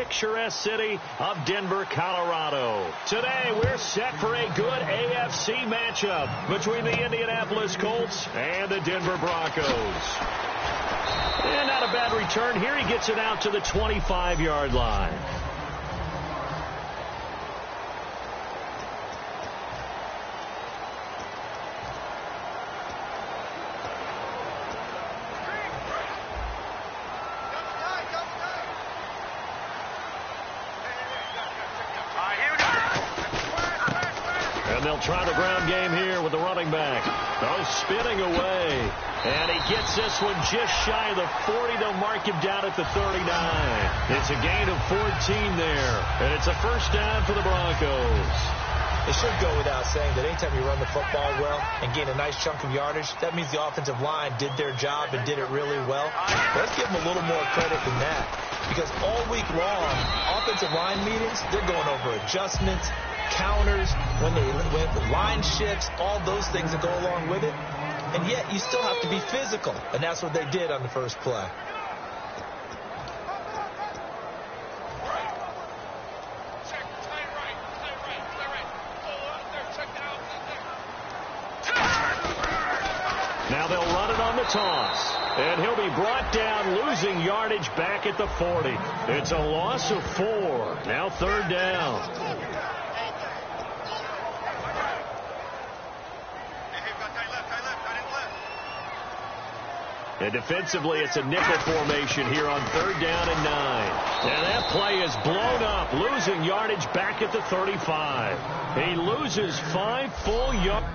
picturesque city of Denver, Colorado. Today, we're set for a good AFC matchup between the Indianapolis Colts and the Denver Broncos. And not a bad return here. He gets it out to the 25-yard line. And they'll try the ground game here with the running back. Oh, spinning away. And he gets this one just shy of the 40. They'll mark him down at the 39. It's a gain of 14 there. And it's a first down for the Broncos. It should go without saying that anytime you run the football well and gain a nice chunk of yardage, that means the offensive line did their job and did it really well. Let's give them a little more credit than that. Because all week long, offensive line meetings, they're going over adjustments, counters, when the line shifts, all those things that go along with it. And yet you still have to be physical. And that's what they did on the first play. Now they'll run it on the toss. And he'll be brought down, losing yardage back at the 40. It's a loss of 4. Now third down. And defensively, it's a nickel formation here on third down and 9. And that play is blown up, losing yardage back at the 35. He loses 5 full yards.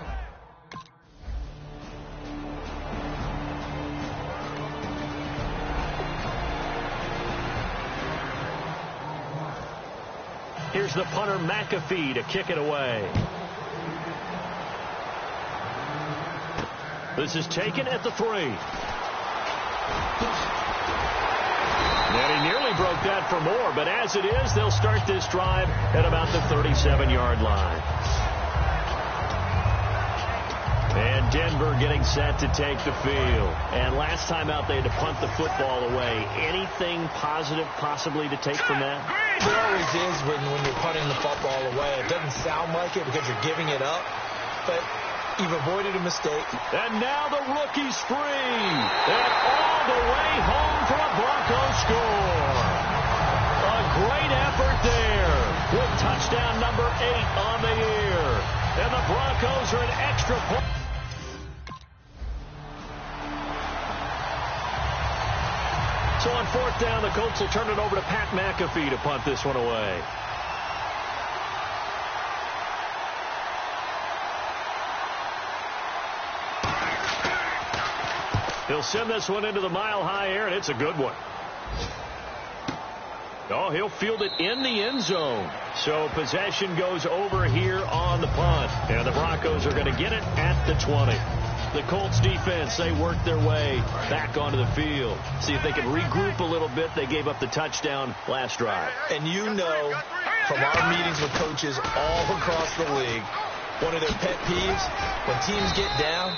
Here's the punter, McAfee, to kick it away. This is taken at the 3. And he nearly broke that for more, but as it is, they'll start this drive at about the 37-yard line. And Denver getting set to take the field. And last time out, they had to punt the football away. Anything positive possibly to take from that? There always is when you're punting the football away. It doesn't sound like it because you're giving it up, but you've avoided a mistake. And now the rookie's free. And all the way home for a Broncos score. A great effort there with touchdown number 8 on the year. And the Broncos are an extra point. So on fourth down, the Colts will turn it over to Pat McAfee to punt this one away. He'll send this one into the mile-high air, and it's a good one. Oh, he'll field it in the end zone. So possession goes over here on the punt. And the Broncos are going to get it at the 20. The Colts defense, they work their way back onto the field. See if they can regroup a little bit. They gave up the touchdown last drive. And you know from our meetings with coaches all across the league, one of their pet peeves, when teams get down,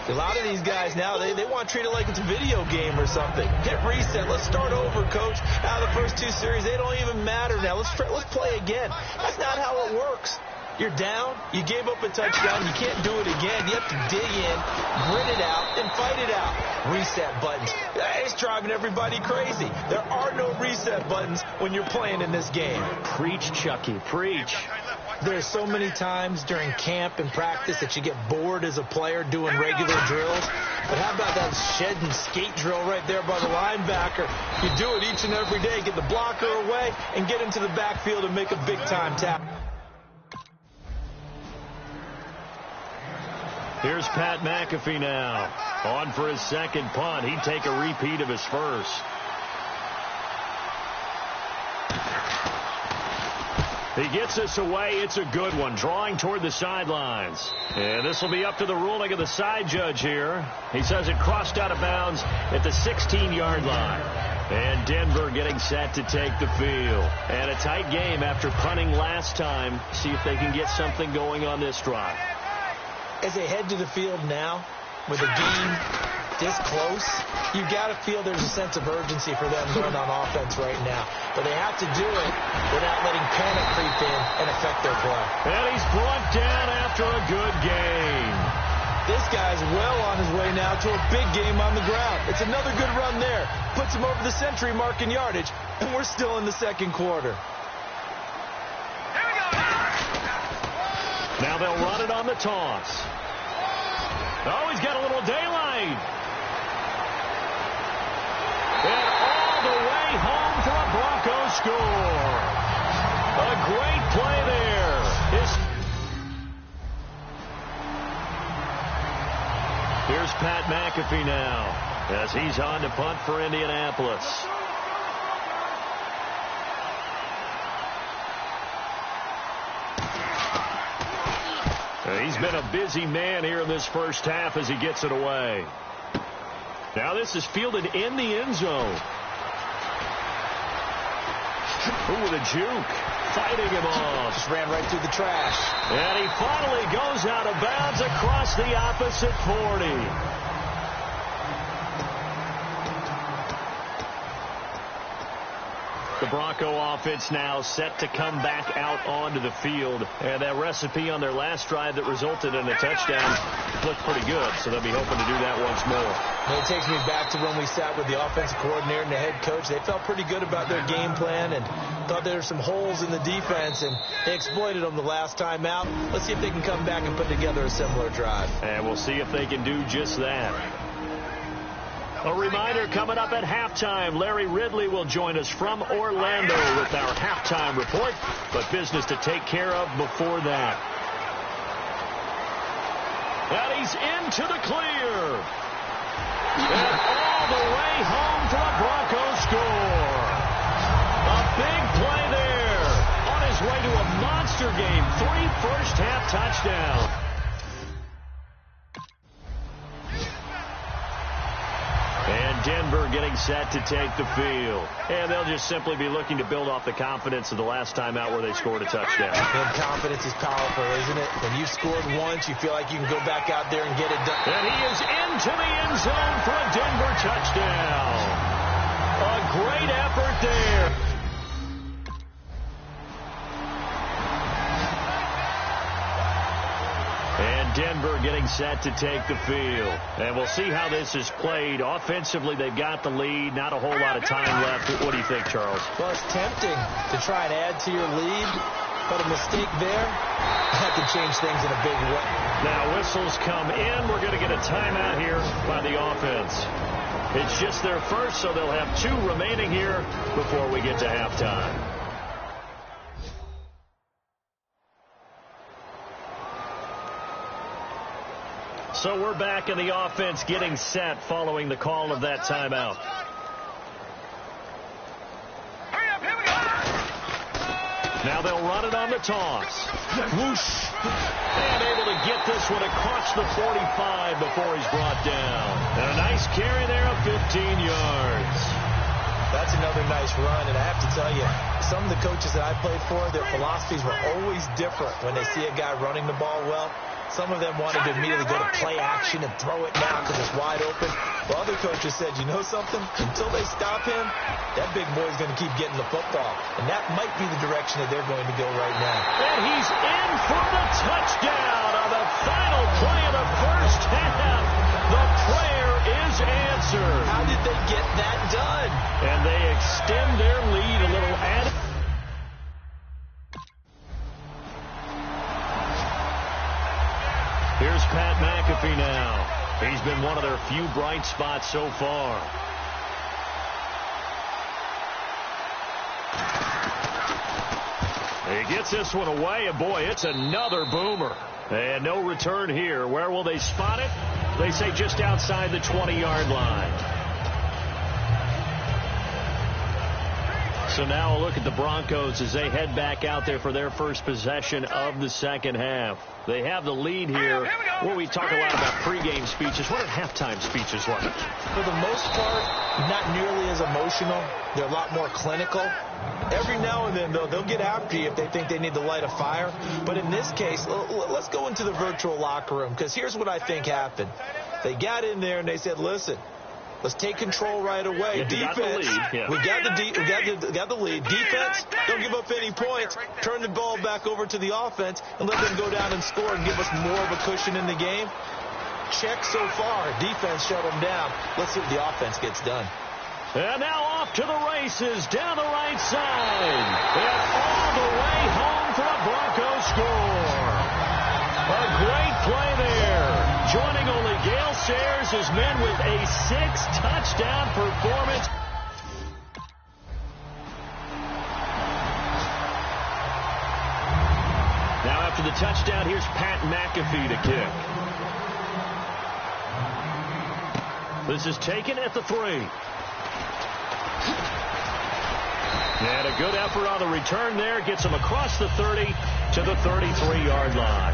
a lot of these guys now, they want to treat it like it's a video game or something. Hit reset. Let's start over, coach. Now the first 2 series, they don't even matter now. Let's play again. That's not how it works. You're down. You gave up a touchdown. You can't do it again. You have to dig in, grit it out, and fight it out. Reset buttons. It's driving everybody crazy. There are no reset buttons when you're playing in this game. Preach, Chucky. Preach. There's so many times during camp and practice that you get bored as a player doing regular drills. But how about that shed and skate drill right there by the linebacker? You do it each and every day. Get the blocker away and get into the backfield and make a big-time tackle. Here's Pat McAfee now. On for his second punt. He'd take a repeat of his first. He gets this away. It's a good one. Drawing toward the sidelines. And this will be up to the ruling of the side judge here. He says it crossed out of bounds at the 16-yard line. And Denver getting set to take the field. And a tight game after punting last time. See if they can get something going on this drive. As they head to the field now with a game this close, you've got to feel there's a sense of urgency for them going on offense right now. But they have to do it without letting panic creep in and affect their play. And he's brought down after a good game. This guy's well on his way now to a big game on the ground. It's another good run there. Puts him over the century mark in yardage, and we're still in the second quarter. Now they'll run it on the toss. Oh, he's got a little daylight. And all the way home for a Broncos score. A great play there. Here's Pat McAfee now as he's on to punt for Indianapolis. He's been a busy man here in this first half as he gets it away. Now this is fielded in the end zone. Ooh, with a juke. Fighting him off. Just ran right through the trash. And he finally goes out of bounds across the opposite 40. The Bronco offense now set to come back out onto the field. And that recipe on their last drive that resulted in a touchdown looked pretty good. So they'll be hoping to do that once more. It takes me back to when we sat with the offensive coordinator and the head coach. They felt pretty good about their game plan and thought there were some holes in the defense, and they exploited them the last time out. Let's see if they can come back and put together a similar drive. And we'll see if they can do just that. A reminder, coming up at halftime, Larry Ridley will join us from Orlando with our halftime report, but business to take care of before that. And he's into the clear. And all the way home for a Broncos score. A big play there. On his way to a monster game. 3 first-half touchdowns. And Denver getting set to take the field. And they'll just simply be looking to build off the confidence of the last time out where they scored a touchdown. And confidence is powerful, isn't it? When you've scored once, you feel like you can go back out there and get it done. And he is into the end zone for a Denver touchdown. A great effort there. And Denver getting set to take the field. And we'll see how this is played. Offensively, they've got the lead. Not a whole lot of time left. What do you think, Charles? Well, it's tempting to try and add to your lead, but a mistake there, that can change things in a big way. Now whistles come in. We're going to get a timeout here by the offense. It's just their first, so they'll have 2 remaining here before we get to halftime. So we're back in the offense getting set following the call of that timeout. Now they'll run it on the toss. Whoosh. And able to get this one across the 45 before he's brought down. And a nice carry there of 15 yards. That's another nice run, and I have to tell you, some of the coaches that I played for, their philosophies were always different when they see a guy running the ball well. Some of them wanted to immediately go to play action and throw it now because it's wide open. Well, other coaches said, you know something? Until they stop him, that big boy's going to keep getting the football. And that might be the direction that they're going to go right now. And he's in for the touchdown on the final play of the first half. The prayer is answered. How did they get that done? And they extend their lead a little added. Here's Pat McAfee now. He's been one of their few bright spots so far. He gets this one away, and boy, it's another boomer. And no return here. Where will they spot it? They say just outside the 20-yard line. So now a look at the Broncos as they head back out there for their first possession of the second half. They have the lead here. Well, we talk a lot about pregame speeches. What are halftime speeches like? For the most part, not nearly as emotional. They're a lot more clinical. Every now and then, though, they'll get after you if they think they need to light a fire. But in this case, let's go into the virtual locker room, because here's what I think happened. They got in there and they said, listen, let's take control right away. Defense, we got the lead. Defense, don't give up any points. Turn the ball back over to the offense and let them go down and score and give us more of a cushion in the game. Check so far. Defense shut them down. Let's see what the offense gets done. And now off to the races down the right side. And all the way home for a Broncos score. A great play there. Joining only Gale Sayers, his men with a 6-touchdown performance. Now after the touchdown, here's Pat McAfee to kick. This is taken at the 3. And a good effort on the return there. Gets him across the 30 to the 33-yard line.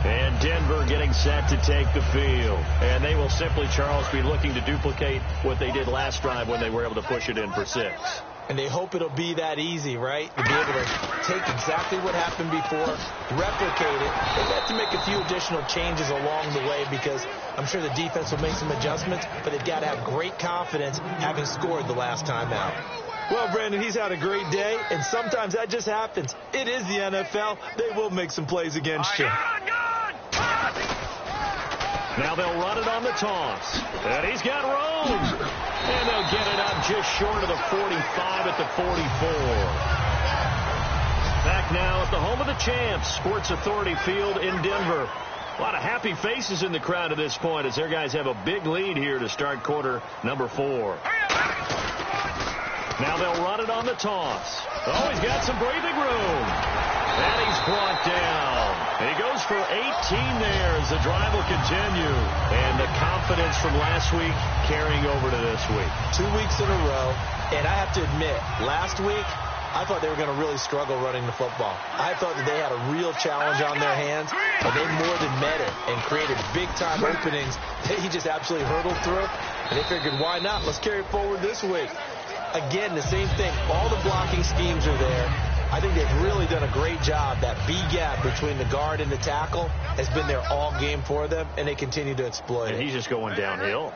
And Denver getting set to take the field. And they will simply, Charles, be looking to duplicate what they did last drive when they were able to push it in for 6. And they hope it'll be that easy, right? To be able to take exactly what happened before, replicate it. They've had to make a few additional changes along the way because I'm sure the defense will make some adjustments, but they've got to have great confidence having scored the last time out. Well, Brandon, he's had a great day, and sometimes that just happens. It is the NFL. They will make some plays against you. Now they'll run it on the toss. And he's got room. And they'll get it up just short of the 45 at the 44. Back now at the home of the champs, Sports Authority Field in Denver. A lot of happy faces in the crowd at this point as their guys have a big lead here to start quarter number 4. Now they'll run it on the toss. Oh, he's got some breathing room. And he's brought down. He goes for 18 there as the drive will continue. And the confidence from last week carrying over to this week. 2 weeks in a row. And I have to admit, last week, I thought they were going to really struggle running the football. I thought that they had a real challenge on their hands, but they more than met it and created big-time openings that he just absolutely hurdled through. And they figured, why not? Let's carry it forward this week. Again, the same thing. All the blocking schemes are there. I think they've really done a great job. That B gap between the guard and the tackle has been there all game for them, and they continue to exploit it. And he's just going downhill.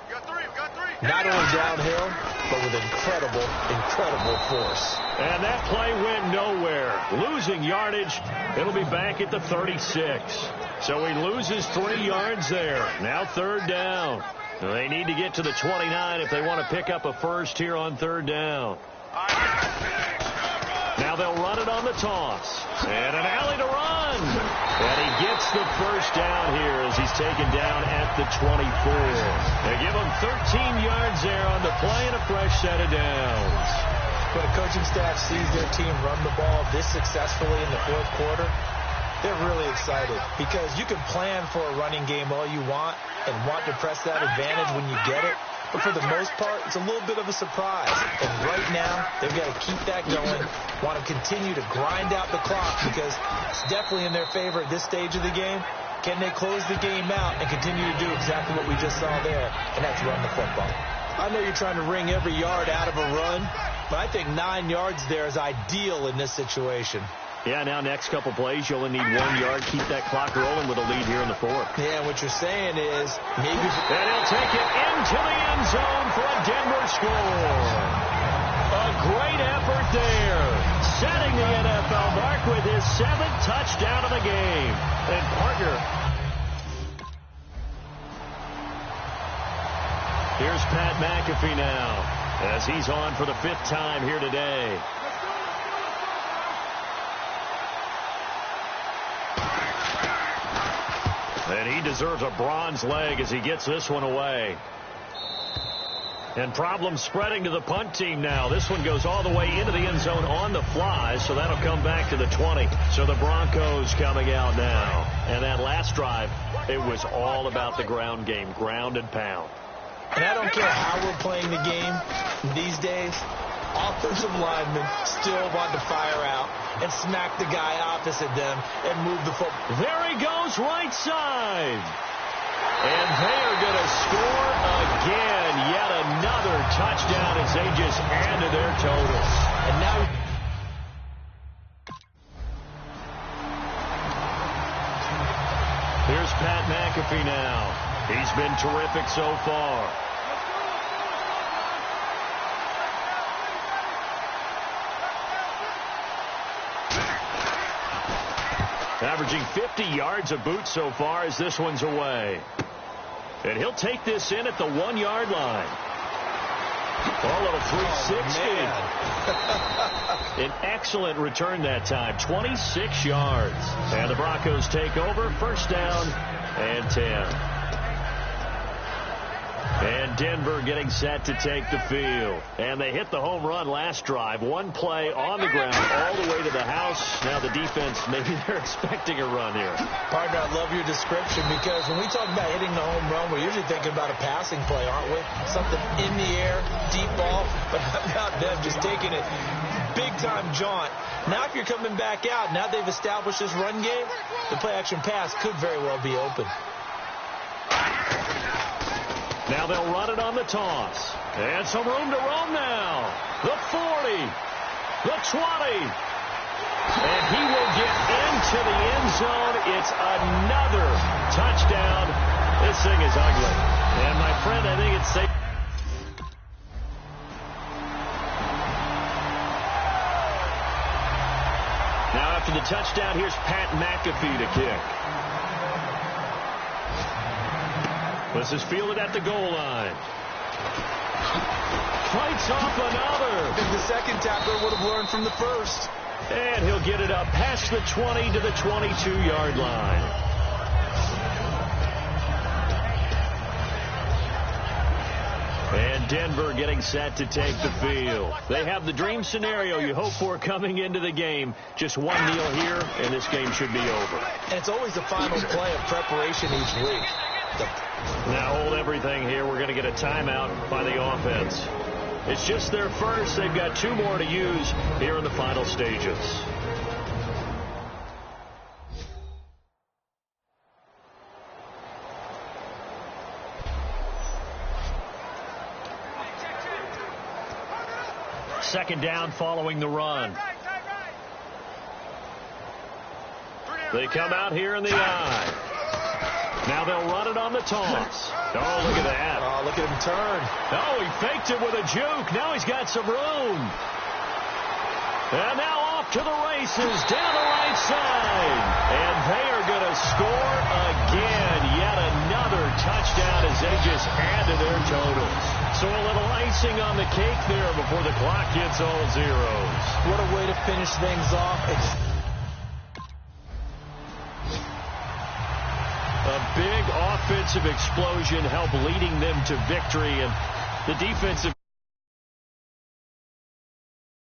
Not only downhill, but with incredible force. And that play went nowhere. Losing yardage. It'll be back at the 36. So he loses 3 yards there. Now 3rd down. They need to get to the 29 if they want to pick up a first here on 3rd down. Now they'll run it on the toss. And an alley to run. And he gets the first down here as he's taken down at the 24. They give him 13 yards there on the play and a fresh set of downs. When a coaching staff sees their team run the ball this successfully in the 4th quarter, they're really excited because you can plan for a running game all you want and want to press that advantage when you get it. But for the most part, it's a little bit of a surprise. And right now, they've got to keep that going, want to continue to grind out the clock because it's definitely in their favor at this stage of the game. Can they close the game out and continue to do exactly what we just saw there, and that's run the football? I know you're trying to wring every yard out of a run, but I think 9 yards there is ideal in this situation. Yeah, now next couple plays, you only need 1 yard. Keep that clock rolling with a lead here in the 4th. Yeah, what you're saying is maybe... And he'll take it into the end zone for a Denver score. A great effort there. Setting the NFL mark with his 7th touchdown of the game. And partner... Here's Pat McAfee now as he's on for the 5th time here today. And he deserves a bronze leg as he gets this one away. And problems spreading to the punt team now. This one goes all the way into the end zone on the fly, so that'll come back to the 20. So the Broncos coming out now. And that last drive, it was all about the ground game, ground and pound. And I don't care how we're playing the game these days, offensive linemen still want to fire out and smack the guy opposite them and move the football. There he goes, right side. And they are going to score again. Yet another touchdown as they just add to their totals. And now... Here's McAfee now. He's been terrific so far. Averaging 50 yards a boot so far as this one's away. And he'll take this in at the 1-yard line. Oh, a little 360. An excellent return that time. 26 yards. And the Broncos take over. First down and 10. And Denver getting set to take the field. And they hit the home run last drive. One play on the ground all the way to the house. Now the defense, maybe they're expecting a run here. Partner, I love your description because when we talk about hitting the home run, we're usually thinking about a passing play, aren't we? Something in the air, deep ball. But how about them just taking it big-time jaunt? Now if you're coming back out, now they've established this run game, the play-action pass could very well be open. Now they'll run it on the toss. And some room to roam now. The 40. The 20. And he will get into the end zone. It's another touchdown. This thing is ugly. And my friend, I think it's safe. Now after the touchdown, here's Pat McAfee to kick. This is fielded at the goal line. Fights off another. I think the second tackler would have learned from the first. And he'll get it up past the 20 to the 22-yard line. And Denver getting set to take the field. They have the dream scenario you hope for coming into the game. Just one kneel here, and this game should be over. And it's always the final play of preparation each week. Now hold everything here. We're going to get a timeout by the offense. It's just their first. They've got 2 more to use here in the final stages. Second down following the run. They come out here in the eye. Now they'll run it on the toss. Oh, look at that. Oh, look at him turn. Oh, he faked it with a juke. Now he's got some room. And now off to the races down the right side. And they are going to score again. Yet another touchdown as they just add to their totals. So a little icing on the cake there before the clock hits all zeros. What a way to finish things off. A big offensive explosion helped leading them to victory, and the defensive